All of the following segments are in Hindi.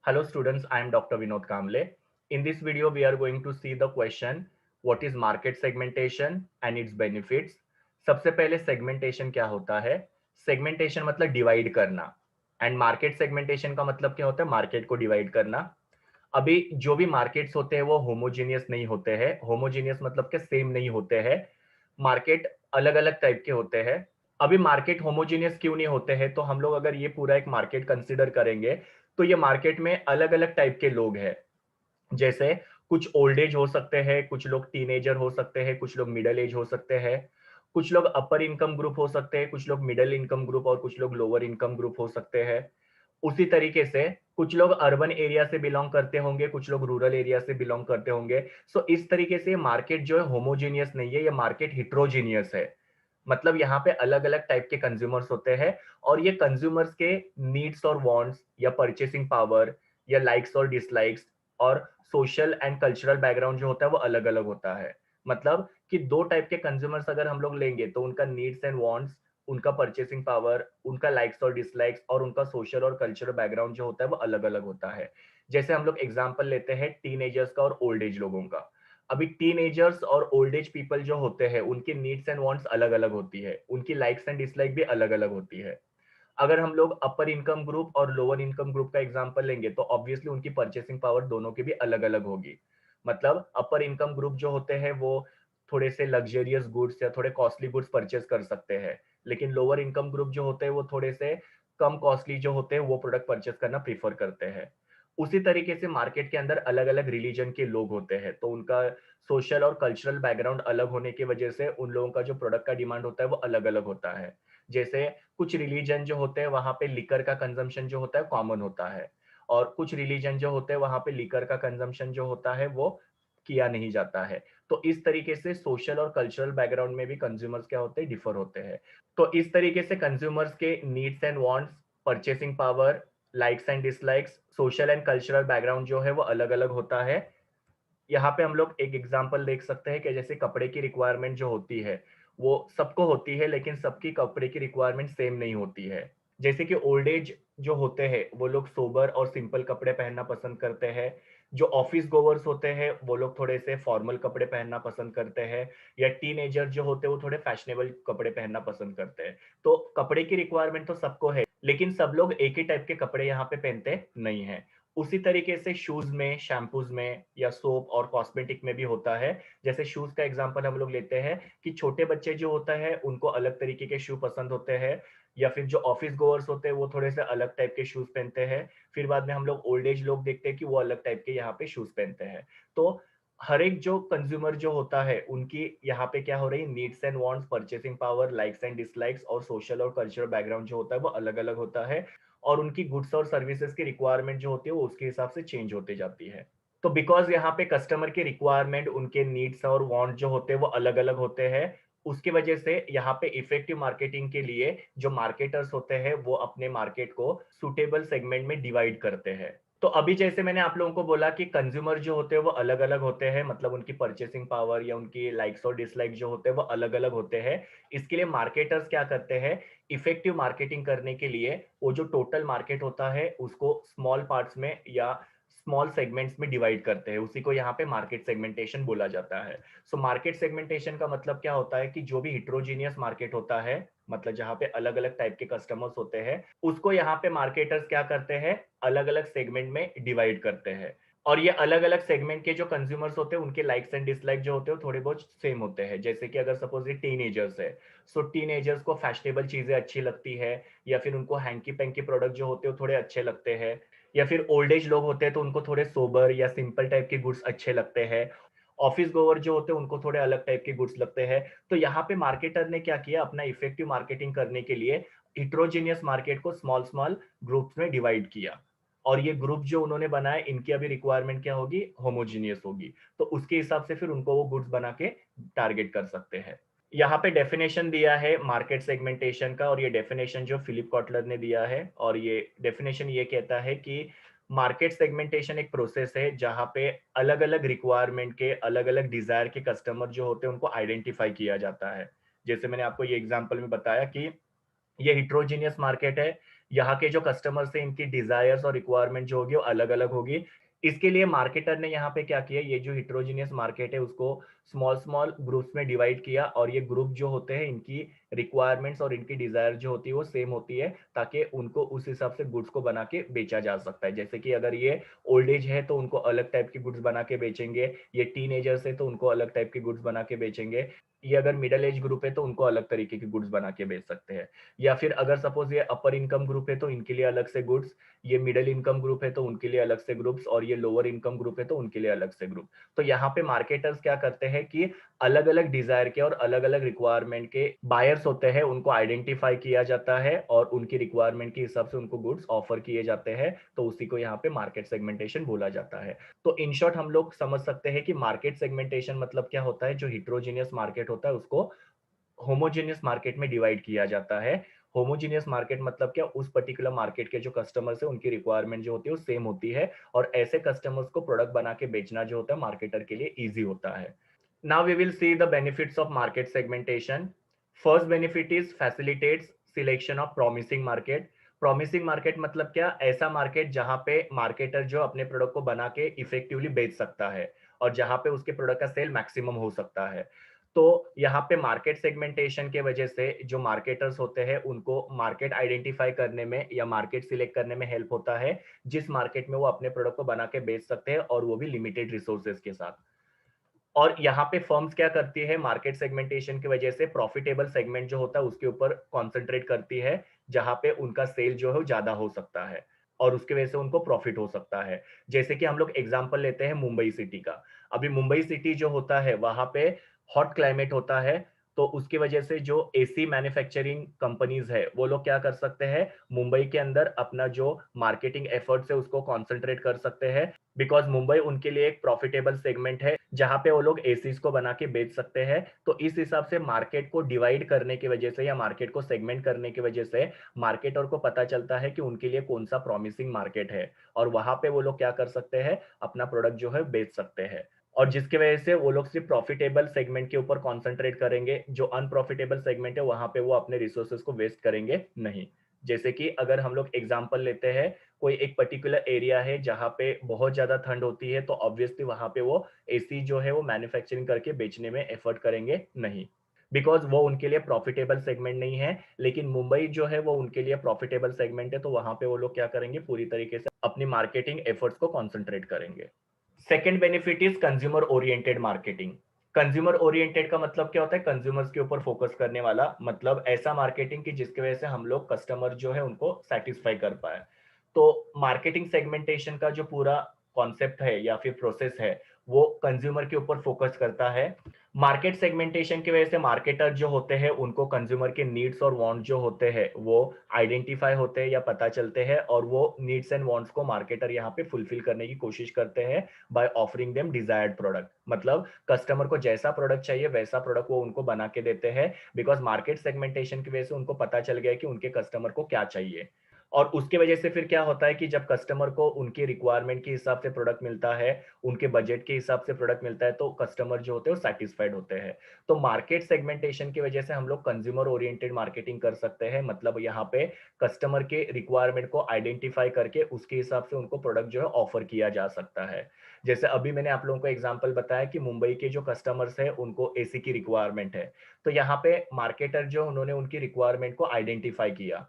Hello students, I am Dr. Vinod Kamble. In this video, we are going to see the question, what is market segmentation and its benefits. सबसे पहले segmentation क्या होता है? Segmentation मतलब divide करना and market segmentation का मतलब क्या होता है? Market को divide करना. अभी जो भी मार्केट्स होते हैं वो होमोजीनियस नहीं होते हैं. होमोजीनियस मतलब के सेम नहीं होते हैं. मार्केट अलग अलग टाइप के होते हैं. अभी मार्केट होमोजीनियस क्यों नहीं होते हैं? तो हम लोग अगर ये पूरा एक मार्केट कंसिडर करेंगे तो ये मार्केट में अलग अलग टाइप के लोग हैं. जैसे कुछ ओल्ड एज हो सकते हैं, कुछ लोग टीनेजर हो सकते हैं, कुछ लोग मिडिल एज हो सकते हैं, कुछ लोग अपर इनकम ग्रुप हो सकते हैं, कुछ लोग मिडिल इनकम ग्रुप और कुछ लोग लोअर इनकम ग्रुप हो सकते हैं. उसी तरीके से कुछ लोग अर्बन एरिया से बिलोंग करते होंगे, कुछ लोग रूरल एरिया से बिलोंग करते होंगे. सो इस तरीके से मार्केट जो है होमोजीनियस नहीं है, ये मार्केट हिट्रोजीनियस है. मतलब यहाँ पे अलग अलग टाइप के कंज्यूमर्स होते हैं और ये कंज्यूमर्स के नीड्स और वांट्स या परचेसिंग पावर या लाइक्स और डिसलाइक्स और सोशल एंड कल्चरल बैकग्राउंड जो होता है वो अलग अलग होता है. मतलब कि दो टाइप के कंज्यूमर्स अगर हम लोग लेंगे तो उनका नीड्स एंड वांट्स, उनका परचेसिंग पावर, उनका लाइक्स और डिसलाइक्स और उनका सोशल और कल्चरल बैकग्राउंड जो होता है वो अलग अलग होता है. जैसे हम लोग एग्जाम्पल लेते हैं टीनेजर्स का और ओल्ड एज लोगों का. अभी टीनेजर्स और ओल्ड एज पीपल जो होते हैं उनकी नीड्स एंड वांट्स अलग अलग होती है, उनकी लाइक्स एंड डिसलाइक भी अलग अलग होती है. अगर हम लोग अपर इनकम ग्रुप और लोअर इनकम ग्रुप का एग्जांपल लेंगे तो ऑब्वियसली उनकी परचेसिंग पावर दोनों की भी अलग अलग होगी. मतलब अपर इनकम ग्रुप जो होते हैं वो थोड़े से लग्जरियस गुड्स या थोड़े कॉस्टली गुड्स परचेस कर सकते हैं, लेकिन लोअर इनकम ग्रुप जो होते हैं वो थोड़े से कम कॉस्टली जो होते हैं वो प्रोडक्ट परचेस करना प्रीफर करते हैं. उसी तरीके से मार्केट के अंदर अलग अलग रिलीजन के लोग होते हैं, तो उनका सोशल और कल्चरल बैकग्राउंड अलग होने की वजह से उन लोगों का जो प्रोडक्ट का डिमांड होता है वो अलग अलग होता है. जैसे कुछ रिलीजन जो होते हैं वहां पे लिकर का कंजम्पशन जो होता है कॉमन होता है, और कुछ रिलीजन जो होते हैं वहां पे लिकर का कंजम्पशन जो होता है वो किया नहीं जाता है. तो इस तरीके से सोशल और कल्चरल बैकग्राउंड में भी कंज्यूमर्स क्या होते हैं, डिफर होते हैं. तो इस तरीके से कंज्यूमर्स के needs and wants, purchasing power, likes and dislikes, social and cultural background जो है वो अलग अलग होता है. यहाँ पे हम लोग एक एग्जांपल देख सकते हैं कि जैसे कपड़े की रिक्वायरमेंट जो होती है वो सबको होती है, लेकिन सबकी कपड़े की रिक्वायरमेंट सेम नहीं होती है. जैसे कि ओल्ड एज जो होते हैं वो लोग सोबर और सिंपल कपड़े पहनना पसंद करते हैं. जो ऑफिस गोवर्स होते हैं वो लोग थोड़े से फॉर्मल कपड़े पहनना पसंद करते हैं, या टीनेजर जो होते हैं वो थोड़े फैशनेबल कपड़े पहनना पसंद करते हैं. तो कपड़े की रिक्वायरमेंट तो सबको है, लेकिन सब लोग एक ही टाइप के कपड़े यहाँ पे पहनते नहीं है. उसी तरीके से शूज में, शैम्पूज में या सोप और कॉस्मेटिक में भी होता है. जैसे शूज का एग्जांपल हम लोग लेते हैं कि छोटे बच्चे जो होता है उनको अलग तरीके के शू पसंद होते हैं, या फिर जो ऑफिस गोअर्स होते हैं वो थोड़े से अलग टाइप के शूज पहनते हैं. फिर बाद में हम लोग ओल्ड एज लोग देखते हैं कि वो अलग टाइप के यहाँ पे शूज पहनते हैं. तो हर एक जो कंज्यूमर जो होता है उनकी यहाँ पे क्या हो रही, needs and wants, purchasing power, likes and dislikes और सोशल और कल्चरल बैकग्राउंड जो होता है वो अलग अलग होता है. और उनकी गुड्स और सर्विसेज की रिक्वायरमेंट जो होती है वो उसके हिसाब से चेंज होते जाती है. तो बिकॉज यहाँ पे कस्टमर की रिक्वायरमेंट, उनके नीड्स और वांट जो होते हैं वो अलग अलग होते हैं, उसकी वजह से यहाँ पे इफेक्टिव मार्केटिंग के लिए जो मार्केटर्स होते हैं वो अपने मार्केट को सुटेबल सेगमेंट में डिवाइड करते हैं. तो अभी जैसे मैंने आप लोगों को बोला कि कंज्यूमर जो होते हैं वो अलग अलग होते हैं, मतलब उनकी परचेसिंग पावर या उनकी लाइक्स और डिसलाइक जो होते हैं वो अलग अलग होते हैं. इसके लिए मार्केटर्स क्या करते हैं, इफेक्टिव मार्केटिंग करने के लिए वो जो टोटल मार्केट होता है उसको स्मॉल पार्ट्स में या स्मॉल सेगमेंट्स में डिवाइड करते हैं. उसी को यहाँ पे मार्केट सेगमेंटेशन बोला जाता है. सो मार्केट सेगमेंटेशन का मतलब क्या होता है कि जो भी हिट्रोजीनियस मार्केट होता है, मतलब जहाँ पे अलग अलग टाइप के कस्टमर्स होते हैं, उसको यहाँ पे मार्केटर्स क्या करते हैं, अलग अलग सेगमेंट में डिवाइड करते हैं. और ये अलग अलग सेगमेंट के जो कंज्यूमर्स होते हैं उनके लाइक्स एंड डिसलाइक जो होते हैं वो थोड़े बहुत सेम होते हैं. जैसे कि अगर सपोज ये टीनेजर्स है, सो टीनेजर्स को फैशनेबल चीजें अच्छी लगती है, या फिर उनको हैंकी पैंकी प्रोडक्ट जो होते हैं वो थोड़े अच्छे लगते हैं. या फिर ओल्ड एज लोग होते हैं तो उनको थोड़े सोबर या सिंपल टाइप के गुड्स अच्छे लगते हैं. ऑफिस गोवर जो होते हैं उनको थोड़े अलग टाइप के गुड्स लगते हैं. तो यहाँ पे मार्केटर ने क्या किया, अपना इफेक्टिव मार्केटिंग करने के लिए हिट्रोजीनियस मार्केट को स्मॉल स्मॉल ग्रुप्स में डिवाइड किया. और ये ग्रुप जो उन्होंने बनाए इनकी अभी रिक्वायरमेंट क्या होगी, होमोजीनियस होगी. तो उसके हिसाब से फिर उनको वो गुड्स बना के टारगेट कर सकते हैं. यहाँ पे डेफिनेशन दिया है मार्केट सेगमेंटेशन का, और ये डेफिनेशन जो फिलिप कॉटलर ने दिया है, और ये डेफिनेशन ये कहता है कि मार्केट सेगमेंटेशन एक प्रोसेस है जहाँ पे अलग अलग रिक्वायरमेंट के, अलग अलग डिजायर के कस्टमर जो होते हैं उनको आइडेंटिफाई किया जाता है. जैसे मैंने आपको ये एग्जांपल में बताया कि ये हिट्रोजीनियस मार्केट है, यहाँ के जो कस्टमर्स हैं इनकी डिजायर्स और रिक्वायरमेंट जो होगी वो अलग अलग होगी। इसके लिए मार्केटर ने यहाँ पे क्या किया, ये जो हिट्रोजीनियस मार्केट है उसको स्मॉल स्मॉल ग्रुप्स में डिवाइड किया, और ये ग्रुप जो होते हैं इनकी रिक्वायरमेंट्स और इनकी डिजायर जो होती है वो सेम होती है, ताकि उनको उस हिसाब से गुड्स को बना के बेचा जा सकता है। जैसे कि अगर ये ओल्ड एज है तो उनको अलग टाइप की गुड्स बना के बेचेंगे, ये टीन एजर्स है तो उनको अलग टाइप की गुड्स बना के बेचेंगे, ये अगर मिडिल एज ग्रुप है तो उनको अलग तरीके की गुड्स बना के बेच सकते हैं। या फिर अगर सपोज ये अपर इनकम ग्रुप है तो इनके लिए अलग से गुड्स, ये मिडिल इनकम ग्रुप है तो उनके लिए अलग से ग्रुप्स, और ये लोअर इनकम ग्रुप है तो उनके लिए अलग से ग्रुप। तो यहाँ पे मार्केटर्स क्या करते हैं कि अलग अलग डिजायर के और अलग अलग रिक्वायरमेंट के बायर्स होते हैं, उनको आइडेंटिफाई किया जाता है और उनकी रिक्वायरमेंट के हिसाब से उनको गुड्स ऑफर किए जाते हैं, तो उसी को यहाँ पे मार्केट सेगमेंटेशन बोला जाता है। तो इन शॉर्ट हम लोग समझ सकते हैं कि मार्केट सेगमेंटेशन मतलब क्या होता है, जो हिट्रोजीनियस मार्केट होता है उसको होमोजेनियस मार्केट में डिवाइड किया जाता है। होमोजेनियस मार्केट मतलब क्या, उस पर्टिकुलर मार्केट के जो कस्टमर्स है उनकी रिक्वायरमेंट जो होती है वो सेम होती है, और ऐसे कस्टमर्स को प्रोडक्ट बना के बेचना जो होता है मार्केटर के लिए इजी होता है। Now we will see the benefits of market segmentation. First benefit is facilitates selection of promising market. Promising market मतलब क्या, ऐसा मार्केट जहां पे मार्केटर जो अपने प्रोडक्ट को बना के इफेक्टिवली बेच सकता है और जहां पे उसके प्रोडक्ट का सेल मैक्सिमम हो सकता है। तो यहाँ पे मार्केट सेगमेंटेशन के वजह से जो मार्केटर्स होते हैं उनको मार्केट आइडेंटिफाई करने में या मार्केट सिलेक्ट करने में हेल्प होता है, जिस मार्केट में वो अपने प्रोडक्ट को बना के बेच सकते हैं, और वो भी लिमिटेड रिसोर्सेज के साथ। और यहाँ पे फर्म्स क्या करती है, मार्केट सेगमेंटेशन की वजह से प्रॉफिटेबल सेगमेंट जो होता है उसके ऊपर कॉन्सेंट्रेट करती है, जहां पे उनका सेल जो है वो ज्यादा हो सकता है और उसके वजह से उनको प्रॉफिट हो सकता है। जैसे कि हम लोग एग्जांपल लेते हैं मुंबई सिटी का। अभी मुंबई सिटी जो होता है वहां पे हॉट क्लाइमेट होता है, तो उसकी वजह से जो एसी मैन्युफैक्चरिंग कंपनीज है वो लोग क्या कर सकते हैं, मुंबई के अंदर अपना जो मार्केटिंग एफर्ट्स है उसको कॉन्सेंट्रेट कर सकते हैं, बिकॉज मुंबई उनके लिए एक प्रॉफिटेबल सेगमेंट है जहां पे वो लोग एसीज को बना के बेच सकते हैं। तो इस हिसाब से मार्केट को डिवाइड करने की वजह से या मार्केट को सेगमेंट करने की वजह से मार्केटर को पता चलता है कि उनके लिए कौन सा प्रॉमिसिंग मार्केट है, और वहां पे वो लोग क्या कर सकते हैं, अपना प्रोडक्ट जो है बेच सकते हैं। और जिसकी वजह से वो लोग सिर्फ प्रॉफिटेबल सेगमेंट के ऊपर कॉन्सेंट्रेट करेंगे, जो अनप्रॉफिटेबल सेगमेंट है वहां पे वो अपने रिसोर्सेज को वेस्ट करेंगे नहीं। जैसे कि अगर हम लोग एग्जांपल लेते हैं, कोई एक पर्टिकुलर एरिया है जहां पे बहुत ज्यादा ठंड होती है, तो ऑब्वियसली वहां पे वो एसी जो है वो मैन्युफैक्चरिंग करके बेचने में एफर्ट करेंगे नहीं, बिकॉज वो उनके लिए प्रॉफिटेबल सेगमेंट नहीं है। लेकिन मुंबई जो है वो उनके लिए प्रॉफिटेबल सेगमेंट है, तो वहां पे वो लोग क्या करेंगे, पूरी तरीके से अपनी मार्केटिंग एफर्ट्स को कॉन्सेंट्रेट करेंगे। Second benefit is consumer oriented marketing. Consumer oriented का मतलब क्या होता है, कंज्यूमर्स के ऊपर फोकस करने वाला, मतलब ऐसा मार्केटिंग की जिसकी वजह से हम लोग कस्टमर जो है उनको सेटिस्फाई कर पाए। तो मार्केटिंग सेगमेंटेशन का जो पूरा कॉन्सेप्ट है या फिर प्रोसेस है वो कंज्यूमर के ऊपर फोकस करता है। मार्केट सेगमेंटेशन की वजह से मार्केटर जो होते हैं उनको कंज्यूमर के नीड्स और वांट जो होते हैं वो आइडेंटिफाई होते हैं या पता चलते हैं, और वो नीड्स एंड वांट्स को मार्केटर यहाँ पे फुलफिल करने की कोशिश करते हैं by offering them desired product. मतलब कस्टमर को जैसा प्रोडक्ट चाहिए वैसा प्रोडक्ट वो उनको बना के देते हैं, बिकॉज मार्केट सेगमेंटेशन की वजह से उनको पता चल गया कि उनके कस्टमर को क्या चाहिए। और उसके वजह से फिर क्या होता है कि जब कस्टमर को उनकी रिक्वायरमेंट के हिसाब से प्रोडक्ट मिलता है, उनके बजट के हिसाब से प्रोडक्ट मिलता है, तो कस्टमर जो होते हैं वो सेटिस्फाइड होते हैं। तो मार्केट सेगमेंटेशन की वजह से हम लोग कंज्यूमर ओरिएंटेड मार्केटिंग कर सकते हैं, मतलब यहाँ पे कस्टमर के रिक्वायरमेंट को आइडेंटिफाई करके उसके हिसाब से उनको प्रोडक्ट जो है ऑफर किया जा सकता है। जैसे अभी मैंने आप लोगों को एग्जांपल बताया कि मुंबई के जो कस्टमर्स है उनको एसी की रिक्वायरमेंट है, तो यहाँ पे मार्केटर जो उन्होंने उनकी रिक्वायरमेंट को आइडेंटिफाई किया।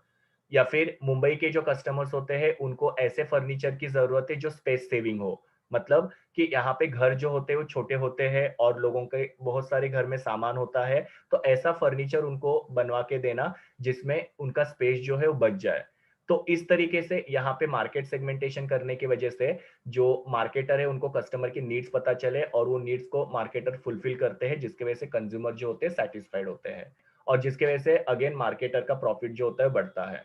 या फिर मुंबई के जो कस्टमर्स होते हैं उनको ऐसे फर्नीचर की जरूरत है जो स्पेस सेविंग हो, मतलब कि यहाँ पे घर जो होते हैं वो छोटे होते हैं और लोगों के बहुत सारे घर में सामान होता है, तो ऐसा फर्नीचर उनको बनवा के देना जिसमें उनका स्पेस जो है वो बच जाए। तो इस तरीके से यहाँ पे मार्केट सेगमेंटेशन करने की वजह से जो मार्केटर है उनको कस्टमर की नीड्स पता चले और वो नीड्स को मार्केटर फुलफिल करते हैं, जिसकी वजह से कंज्यूमर जो होते हैं सेटिस्फाइड होते हैं, और जिसकी वजह से अगेन मार्केटर का प्रॉफिट जो होता है बढ़ता है।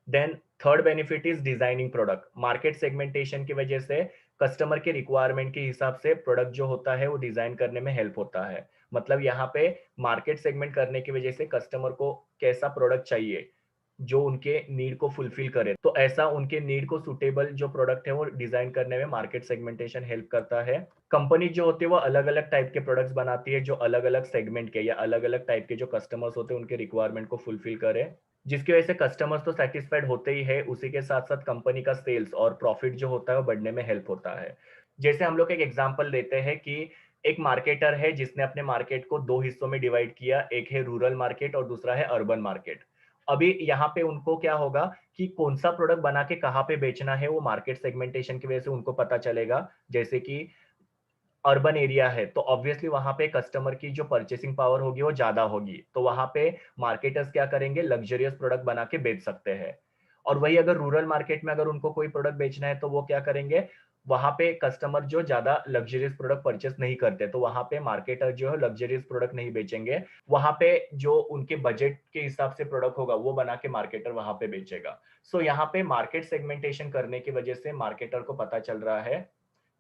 Then third benefit is designing product. Market segmentation की वजह से कस्टमर के रिक्वायरमेंट के हिसाब से प्रोडक्ट जो होता है वो डिजाइन करने में हेल्प होता है। मतलब यहाँ पे मार्केट सेगमेंट करने की वजह से कस्टमर को कैसा प्रोडक्ट चाहिए जो उनके नीड को फुलफिल करे, तो ऐसा उनके नीड को सुटेबल जो प्रोडक्ट है वो डिजाइन करने में मार्केट सेगमेंटेशन हेल्प करता है। कंपनी जो होती है वो अलग अलग टाइप के प्रोडक्ट्स बनाती है जो अलग अलग सेगमेंट के या अलग अलग टाइप के जो कस्टमर्स होते हैं उनके रिक्वायरमेंट को फुलफिल करे। जिसकी वजह से कस्टमर्स तो सेटिस्फाइड होते ही है, उसी के साथ-साथ कंपनी का सेल्स और प्रॉफिट जो होता है वो बढ़ने में हेल्प होता है। जैसे हम लोग एक एग्जांपल लेते हैं कि एक मार्केटर है जिसने अपने मार्केट को 2 हिस्सों में डिवाइड किया, एक है रूरल मार्केट और दूसरा है अर्बन मार्केट। अभी यहाँ पे उनको क्या होगा कि कौन-सा प्रोडक्ट बना के कहाँ पे बेचना है, वो मार्केट सेगमेंटेशन की वजह से उनको पता चलेगा। जैसे कि अर्बन एरिया है, तो ऑब्वियसली वहाँ पे कस्टमर की जो परचेसिंग पावर होगी वो ज़्यादा होगी। तो वहाँ पे मार्केटर्स क्या करेंगे, लक्ज़रियस प्रोडक्ट बना के बेच सकते हैं। और वही अगर रूरल मार्केट में अगर उनको कोई प्रोडक्ट बेचना है तो वो क्या करेंगे, वहाँ पे कस्टमर जो ज़्यादा लक्ज़रियस प्रोडक्ट परचेस नहीं करते, तो वहाँ पे मार्केटर जो है लक्ज़रियस प्रोडक्ट नहीं बेचेंगे। वहाँ पे जो उनके बजट के हिसाब से प्रोडक्ट होगा वो बना के मार्केटर वहाँ पे बेचेगा। सो यहाँ पे मार्केट सेगमेंटेशन करने की वजह से मार्केटर को पता चल रहा है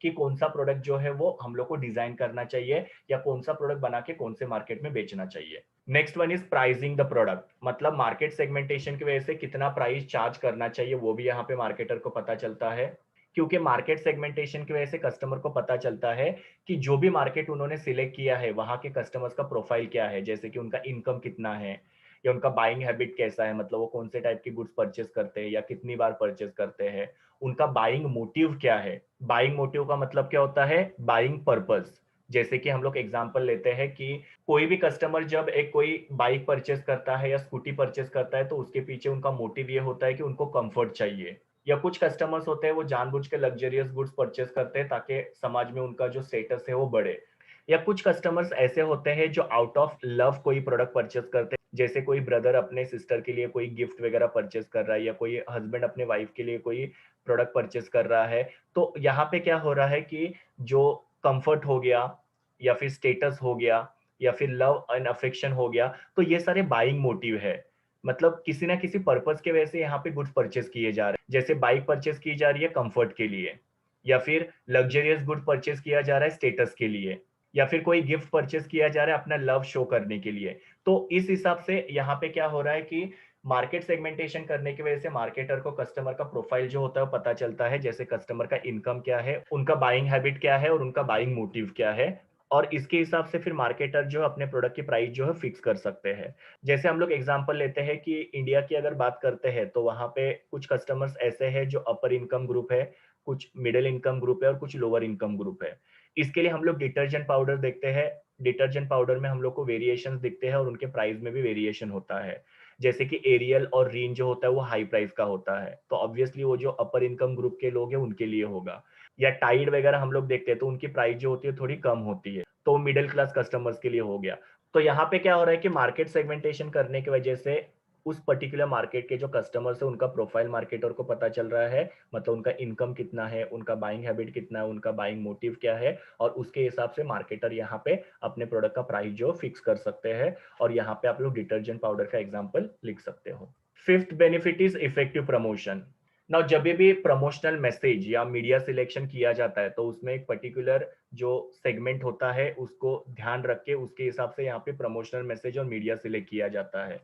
कि कौन-सा प्रोडक्ट जो है वो हम लोग को डिज़ाइन करना चाहिए या कौन-सा प्रोडक्ट बना के कौन से मार्केट में बेचना चाहिए। Next one is pricing the product, मतलब मार्केट सेगमेंटेशन की वजह से कितना प्राइस चार्ज करना चाहिए वो भी यहाँ पे मार्केटर को पता चलता है। क्योंकि मार्केट सेगमेंटेशन की वजह से कस्टमर को पता चलता है कि जो भी मार्केट उन्होंने सिलेक्ट किया है, वहाँ के कस्टमर्स का प्रोफाइल क्या है, जैसे कि उनका इनकम कितना है या उनका बाइंग हैबिट कैसा है, मतलब वो कौन से टाइप की गुड्स परचेज़ करते हैं या कितनी बार परचेज़ करते हैं। उनका बाइंग मोटिव क्या है? बाइंग मोटिव का मतलब क्या होता है? Buying purpose. जैसे कि हम लोग एग्जांपल लेते हैं कि कोई भी कस्टमर जब एक कोई बाइक परचेज़ करता है या स्कूटी परचेज़ करता है, तो उसके पीछे उनका मोटिव ये होता है कि उनको कम्फर्ट चाहिए। या कुछ कस्टमर्स होते हैं, वो जानबूझ के लक्ज़रियस गुड्स परचेज़ करते हैं ताकि समाज में उनका जो स्टेटस है वो बढ़े। या कुछ कस्टमर्स ऐसे होते हैं जो आउट ऑफ लव कोई प्रोडक्ट परचेज़ करते हैं। जैसे कोई ब्रदर अपने सिस्टर के लिए कोई गिफ्ट वगैरह परचेज़ कर रहा है या कोई हस्बैंड अपने वाइफ के लिए कोई प्रोडक्ट परचेज़ कर रहा है। तो यहाँ पे क्या हो रहा है कि जो कम्फर्ट हो गया या फिर स्टेटस हो गया या फिर लव एंड अफेक्शन हो गया, तो ये सारे बाइंग मोटिव है। मतलब किसी ना किसी पर्पस की वजह से यहाँ पे गुड्स परचेज़ किए जा रहे हैं। जैसे बाइक परचेज़ की जा रही है कम्फर्ट के लिए या फिर लक्ज़रियस गुड परचेज़ किया जा रहा है स्टेटस के लिए या फिर कोई गिफ्ट परचेज़ किया जा रहा है अपना लव शो करने के लिए। तो इस हिसाब से यहाँ पे क्या हो रहा है कि मार्केट सेगमेंटेशन करने की वजह से मार्केटर को कस्टमर का प्रोफाइल जो होता है वो पता चलता है, जैसे कस्टमर का इनकम क्या है, उनका बाइंग हैबिट क्या है और उनका बाइंग मोटिव क्या है। और इसके हिसाब से फिर मार्केटर जो है अपने प्रोडक्ट की प्राइस जो है फिक्स कर सकते हैं। जैसे हम लोग एग्जांपल लेते हैं कि इंडिया की अगर बात करते हैं तो वहाँ पे कुछ कस्टमर्स ऐसे हैं जो अपर इनकम ग्रुप है, कुछ मिडल इनकम ग्रुप है और कुछ लोअर इनकम ग्रुप है। इसके लिए हम लोग डिटर्जेंट पाउडर देखते हैं। डिटर्जेंट पाउडर में हम लोग को वेरिएशंस दिखते हैं और उनके प्राइस में भी वेरिएशन होता है। जैसे कि एरियल और रीन जो होता है वो हाई प्राइस का होता है, तो ऑब्वियसली वो जो अपर इनकम ग्रुप के लोग हैं उनके लिए होगा। या टाइड वगैरह हम लोग देखते हैं तो उनकी प्राइस जो होती है थोड़ी कम होती है, तो मिडिल क्लास कस्टमर्स के लिए हो गया। तो यहाँ पे क्या हो रहा है कि मार्केट सेगमेंटेशन करने की वजह से उस पर्टिकुलर मार्केट के जो कस्टमर्स है उनका प्रोफाइल मार्केटर को पता चल रहा है, मतलब उनका इनकम कितना है, उनका बाइंग हैबिट कितना है, उनका बाइंग मोटिव क्या है और उसके हिसाब से मार्केटर यहाँ पे अपने प्रोडक्ट का प्राइस जो फिक्स कर सकते हैं। और यहाँ पे आप लोग डिटर्जेंट पाउडर का एग्जांपल लिख सकते हो। Fifth benefit is effective promotion. Now जब भी प्रमोशनल मैसेज या मीडिया सिलेक्शन किया जाता है तो उसमें एक पर्टिकुलर जो सेगमेंट होता है उसको ध्यान रख के उसके हिसाब से यहाँ पे प्रमोशनल मैसेज और मीडिया सिलेक्ट किया जाता है।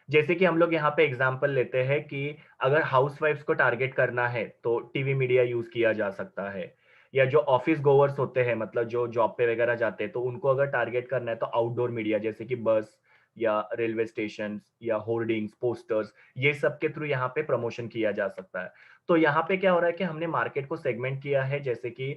जैसे कि हम लोग यहाँ पे एग्जांपल लेते हैं कि अगर हाउसवाइफ्स को टारगेट करना है तो टीवी मीडिया यूज किया जा सकता है। या जो ऑफिस गोवर्स होते हैं, मतलब जो जॉब पे वगैरह जाते हैं, तो उनको अगर टारगेट करना है तो आउटडोर मीडिया जैसे कि बस या रेलवे स्टेशन या होर्डिंग्स, पोस्टर्स, ये सब के थ्रू यहाँ पे प्रमोशन किया जा सकता है। तो यहाँ पे क्या हो रहा है कि हमने मार्केट को सेगमेंट किया है। जैसे कि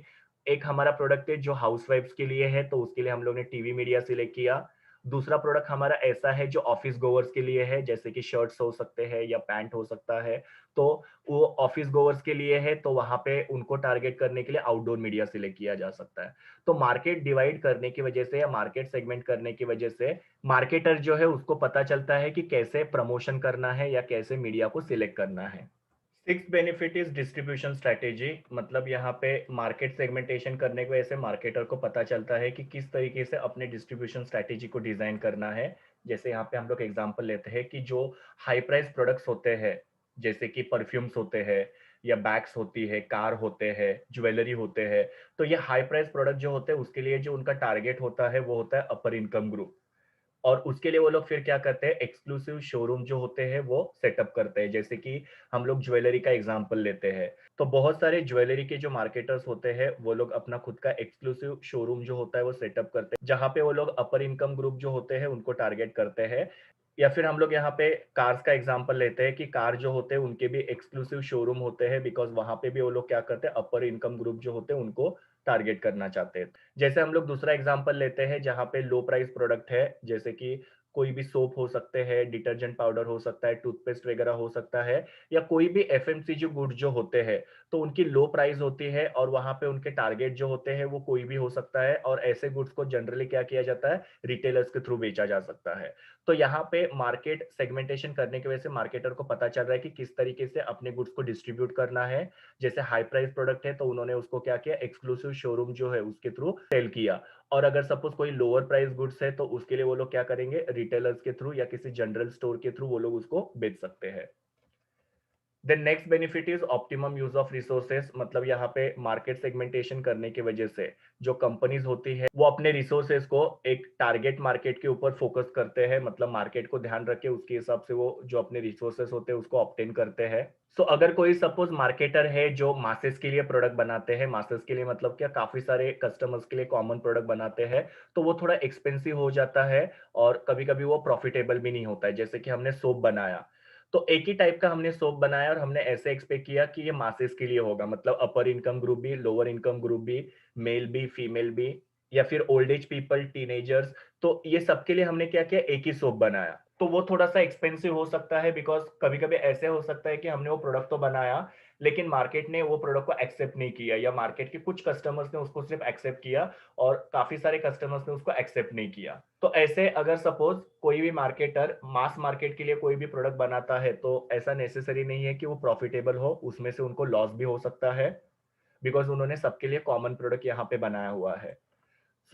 एक हमारा प्रोडक्ट है जो हाउसवाइफ्स के लिए है, तो उसके लिए हम लोग ने टीवी मीडिया सिलेक्ट किया। दूसरा प्रोडक्ट हमारा ऐसा है जो ऑफिस गोवर्स के लिए है, जैसे कि शर्ट्स हो सकते हैं या पैंट हो सकता है। तो वो ऑफिस गोवर्स के लिए है, तो वहाँ पे उनको टारगेट करने के लिए आउटडोर मीडिया सिलेक्ट किया जा सकता है। तो मार्केट डिवाइड करने की वजह से या मार्केट सेगमेंट करने की वजह से मार्केटर जो है उसको पता चलता है कि कैसे प्रमोशन करना है या कैसे मीडिया को सिलेक्ट करना है। Sixth benefit is distribution strategy, मतलब यहाँ पे मार्केट सेगमेंटेशन करने की वजह से मार्केटर को पता चलता है कि किस तरीके से अपने डिस्ट्रीब्यूशन स्ट्रैटेजी को डिजाइन करना है। जैसे यहाँ पे हम लोग एग्जांपल लेते हैं कि जो हाई प्राइस प्रोडक्ट्स होते हैं, जैसे कि परफ्यूम्स होते हैं या बैग्स होती है, कार होते हैं, ज्वेलरी होते हैं, तो ये हाई प्राइस प्रोडक्ट जो होते हैं उसके लिए जो उनका टारगेट होता है वो होता है अपर इनकम ग्रुप। और उसके लिए वो लोग फिर क्या करते हैं, एक्सक्लूसिव शोरूम जो होते हैं वो सेटअप करते हैं। जैसे कि हम लोग ज्वेलरी का एग्जांपल लेते हैं, तो बहुत सारे ज्वेलरी के जो मार्केटर्स होते हैं वो लोग अपना खुद का एक्सक्लूसिव शोरूम जो होता है वो सेटअप करते हैं, जहाँ पे वो लोग अपर इनकम ग्रुप जो होते हैं उनको टारगेट करते हैं। या फिर हम लोग यहाँ पे कार्स का एग्जांपल लेते हैं कि कार जो होते हैं उनके भी एक्सक्लूसिव शोरूम होते हैं, बिकॉज वहां पे भी वो लोग क्या करते हैं, अपर इनकम ग्रुप जो होते हैं उनको टारगेट करना चाहते हैं। जैसे हम लोग दूसरा एग्जांपल लेते हैं जहाँ पे लो प्राइस प्रोडक्ट है, जैसे कि कोई भी सोप हो सकते हैं, डिटर्जेंट पाउडर हो सकता है, टूथपेस्ट वगैरह हो सकता है, या कोई भी एफएमसीजी गुड्स जो होते हैं, तो उनकी लो प्राइस होती है और वहां पे उनके टारगेट जो होते हैं वो कोई भी हो सकता है, और ऐसे गुड्स को जनरली क्या किया जाता है, रिटेलर्स के थ्रू बेचा जा सकता है। तो यहाँ पे मार्केट सेगमेंटेशन करने की वजह से मार्केटर को पता चल रहा है कि किस तरीके से अपने गुड्स को डिस्ट्रीब्यूट करना है। जैसे हाई प्राइस प्रोडक्ट है तो उन्होंने उसको क्या किया, एक्सक्लूसिव शोरूम जो है उसके थ्रू सेल किया। और अगर सपोज कोई लोअर प्राइस गुड्स है तो उसके लिए वो लोग क्या करेंगे, रिटेलर्स के थ्रू या किसी जनरल स्टोर के थ्रू वो लोग उसको बेच सकते हैं। Then next benefit is optimum use of resources, मतलब यहाँ पे मार्केट सेगमेंटेशन करने की वजह से जो कंपनीज होती है वो अपने रिसोर्सेस को एक टारगेट मार्केट के ऊपर फोकस करते हैं, मतलब मार्केट को ध्यान रख के उसके हिसाब से वो जो अपने रिसोर्सेस होते हैं उसको ऑप्टेन करते हैं। सो अगर कोई सपोज मार्केटर है जो मासेस के लिए प्रोडक्ट बनाते हैं, मासेस के लिए मतलब क्या, काफी सारे कस्टमर्स के लिए कॉमन प्रोडक्ट बनाते हैं, तो वो थोड़ा एक्सपेंसिव हो जाता है और कभी कभी वो प्रॉफिटेबल भी नहीं होता है। जैसे कि हमने सोप बनाया, तो एक ही टाइप का हमने सोप बनाया और हमने ऐसे एक्सपेक्ट किया कि ये मासेस के लिए होगा, मतलब अपर इनकम ग्रुप भी, लोअर इनकम ग्रुप भी, मेल भी, फीमेल भी, या फिर ओल्ड एज पीपल, टीनेजर्स, तो ये सबके लिए हमने क्या किया, एक ही सोप बनाया। तो वो थोड़ा सा एक्सपेंसिव हो सकता है, बिकॉज कभी कभी ऐसे हो सकता है कि हमने वो प्रोडक्ट तो बनाया लेकिन मार्केट ने वो प्रोडक्ट को एक्सेप्ट नहीं किया, या मार्केट के कुछ कस्टमर्स ने उसको सिर्फ एक्सेप्ट किया और काफी सारे कस्टमर्स ने उसको एक्सेप्ट नहीं किया। तो ऐसे अगर सपोज कोई भी मार्केटर मास मार्केट के लिए कोई भी प्रोडक्ट बनाता है तो ऐसा नेसेसरी नहीं है कि वो प्रॉफिटेबल हो, उसमें से उनको लॉस भी हो सकता है, बिकॉज उन्होंने सबके लिए कॉमन प्रोडक्ट यहाँ पे बनाया हुआ है।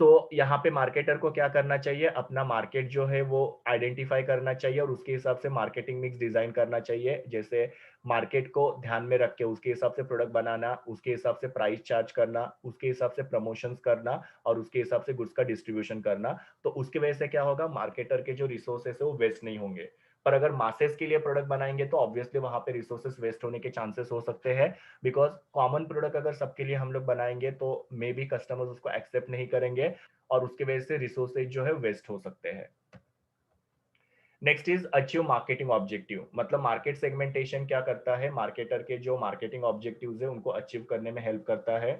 सो यहाँ पे मार्केटर को क्या करना चाहिए, अपना मार्केट जो है वो आइडेंटिफाई करना चाहिए और उसके हिसाब से मार्केटिंग मिक्स डिजाइन करना चाहिए। जैसे मार्केट को ध्यान में रख के उसके हिसाब से प्रोडक्ट बनाना, उसके हिसाब से प्राइस चार्ज करना, उसके हिसाब से प्रमोशंस करना और उसके हिसाब से गुड्स का डिस्ट्रीब्यूशन करना। तो उसकी वजह से क्या होगा, मार्केटर के जो रिसोर्सेस है वो वेस्ट नहीं होंगे। पर अगर मासेस के लिए प्रोडक्ट बनाएंगे तो ऑब्वियसली वहां पे रिसोर्सेस वेस्ट होने के चांसेस हो सकते हैं, बिकॉज कॉमन प्रोडक्ट अगर सबके लिए हम लोग बनाएंगे तो मे बी कस्टमर्स उसको एक्सेप्ट नहीं करेंगे और उसकी वजह से रिसोर्सेज जो है वेस्ट हो सकते हैं। Next is achieve marketing objective, मतलब मार्केट सेगमेंटेशन क्या करता है, मार्केटर के जो मार्केटिंग ऑब्जेक्टिव्स है उनको अचीव करने में हेल्प करता है।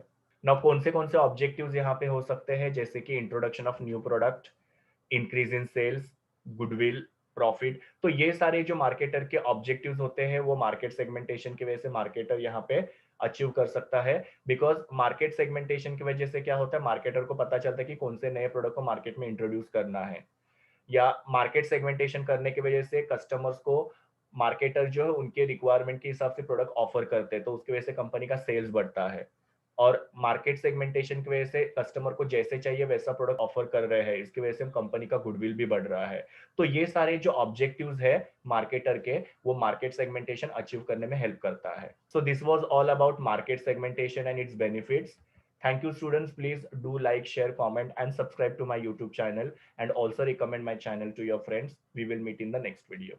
ना कौन से ऑब्जेक्टिव्स यहाँ पे हो सकते हैं, जैसे कि introduction of new product, increase in sales, goodwill, profit. तो ये सारे जो मार्केटर के ऑब्जेक्टिव्स होते हैं वो मार्केट सेगमेंटेशन की वजह से मार्केटर यहाँ पे अचीव कर सकता है। बिकॉज मार्केट सेगमेंटेशन की वजह से क्या होता है, मार्केटर को पता चलता है कि कौन से नए प्रोडक्ट को मार्केट में इंट्रोड्यूस करना है, या मार्केट सेगमेंटेशन करने की वजह से कस्टमर्स को मार्केटर जो है उनके रिक्वायरमेंट के हिसाब से प्रोडक्ट ऑफर करते हैं, तो उसकी वजह से कंपनी का सेल्स बढ़ता है। और मार्केट सेगमेंटेशन की वजह से कस्टमर को जैसे चाहिए वैसा प्रोडक्ट ऑफर कर रहे हैं, इसकी वजह से कंपनी का गुडविल भी बढ़ रहा है। तो ये सारे जो ऑब्जेक्टिव्स है मार्केटर के, वो मार्केट सेगमेंटेशन अचीव करने में हेल्प करता है। So this was all about market segmentation and it's benefits. Thank you students, please do like, share, comment and subscribe to my YouTube channel, and also recommend my channel to your friends. We will meet in the next video.